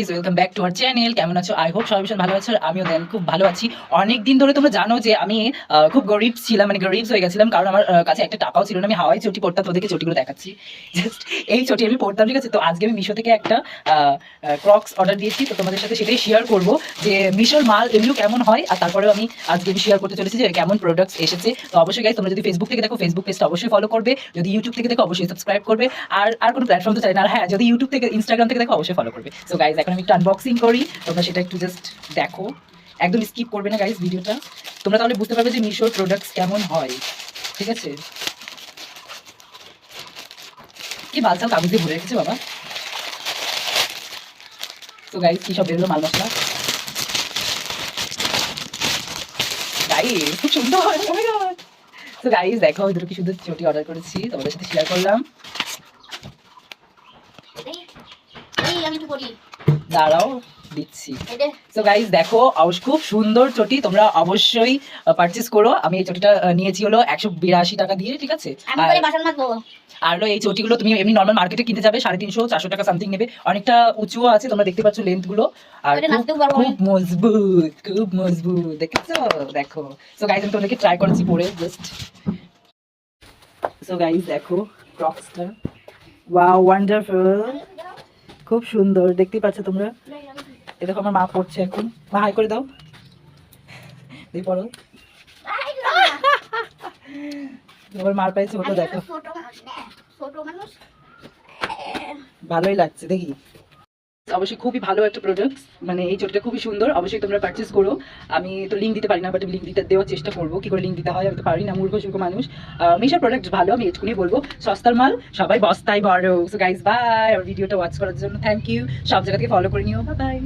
Welcome back to our channel. কেমন আছো? I hope সবাই ভীষণ ভালো আছো। আমিও দেন খুব ভালো আছি। অনেক দিন ধরে তোমরা জানো যে আমি খুব গরিব ছিলাম, মানে গরিব হয়ে গেছিলাম, কারণ আমার কাছে একটা টাকাও ছিল না। আমি হাওয়াই চটি পড়তাম, তোদেরকে চটিগুলো দেখাচ্ছি। জাস্ট এই চটি আমি পড়তাম, ঠিক আছে? তো আজকে আমি মিশো থেকে একটা ক্রক্স অর্ডার দিয়েছি, তো তোমাদের সাথে সেটাই শেয়ার করবো যে মিশোর মাল এগুলো কেমন হয়। আর তারপরেও আমি আজকে শেয়ার করতে চলেছি যে কেমন প্রোডাক্টস এসেছে। তো অবশ্যই গাইস, তোমরা যদি ফেসবুক থেকে দেখো ফেসবুক পেজটা অবশ্যই ফলো করবে, যদি ইউটিউব থেকে দেখো অবশ্যই সাবস্ক্রাইব করবে। আর কোনো প্ল্যাটফর্ম তো চাই না। আর হ্যাঁ, যদি ইউটিউব থেকে ইনস্টাগ্রাম থেকে দেখো অবশ্যই ফলো করবে। সো গাইস, এখন আমি একটা আনবক্সিং করি, তোমরা সেটা একটু জাস্ট দেখো, একদম স্কিপ করবে না গাইস ভিডিওটা। তোমরা তাহলে বুঝতে পারবে যে মিশোর প্রোডাক্টস কেমন হয়, ঠিক আছে? কি বালসাল কাগজ দিয়ে ভরে রেখেছে বাবা। তো গাইস, কি সব বেরোলো মাল মশলা গাইস, খুব সুন্দর। ও মাই গড। তো গাইস দেখো, ওই দুটো কি সুন্দর চটি অর্ডার করেছি, তোমাদের সাথে শেয়ার করলাম। দাঁড়াও, দিচ্ছি। সো গাইস দেখো, খুব সুন্দর চটি, তোমরা অবশ্যই পারচেজ করো। আমি এই চটিটা নিয়েছি হলো 182 টাকা দিয়ে, ঠিক আছে? আর এই চটিগুলো তুমি এমনি নর্মাল মার্কেটে কিনতে যাবে 350-400 টাকা সামথিং নেবে। অনেকটা উঁচুও আছে, তোমরা দেখতে পাচ্ছ লেন্থ গুলো। আর খুব মজবুত, খুব মজবুত, দেখেছো? দেখো। সো গাইস, আমি তোমাদেরকে ট্রাই করেছি পরে জাস্ট। সো গাইস দেখো ক্রক্সটা, ওয়াও, ওয়ান্ডারফুল, খুব সুন্দর, দেখতেই পাচ্ছ তোমরা। এই দেখো, আমার মা পড়ছে এখন। মা হাই করে দাও, দিয়ে পড়ো। তোমার মার পাইছে ওটা দেখো, ভালোই লাগছে দেখি। অবশ্যই খুবই ভালো একটা প্রোডাক্ট, মানে এই চটিটা খুবই সুন্দর, অবশ্যই তোমরা পারচেজ করো। আমি তো লিঙ্ক দিতে পারি না, বাট লিঙ্ক দিতে দেওয়ার চেষ্টা করবো। কি করে লিঙ্ক দিতে হয় আমি তো পারি না, মূর্খ সুর্খ মানুষ। মিশোর প্রোডাক্ট ভালো, আমি এটুকুনি বলবো। সস্তার মাল, সবাই বস্তায় বড়। সো গাইস বাই, আর ভিডিওটা ওয়াচ করার জন্য থ্যাংক ইউ। সব জায়গা থেকে ফলো করে নিও, বাই বাই।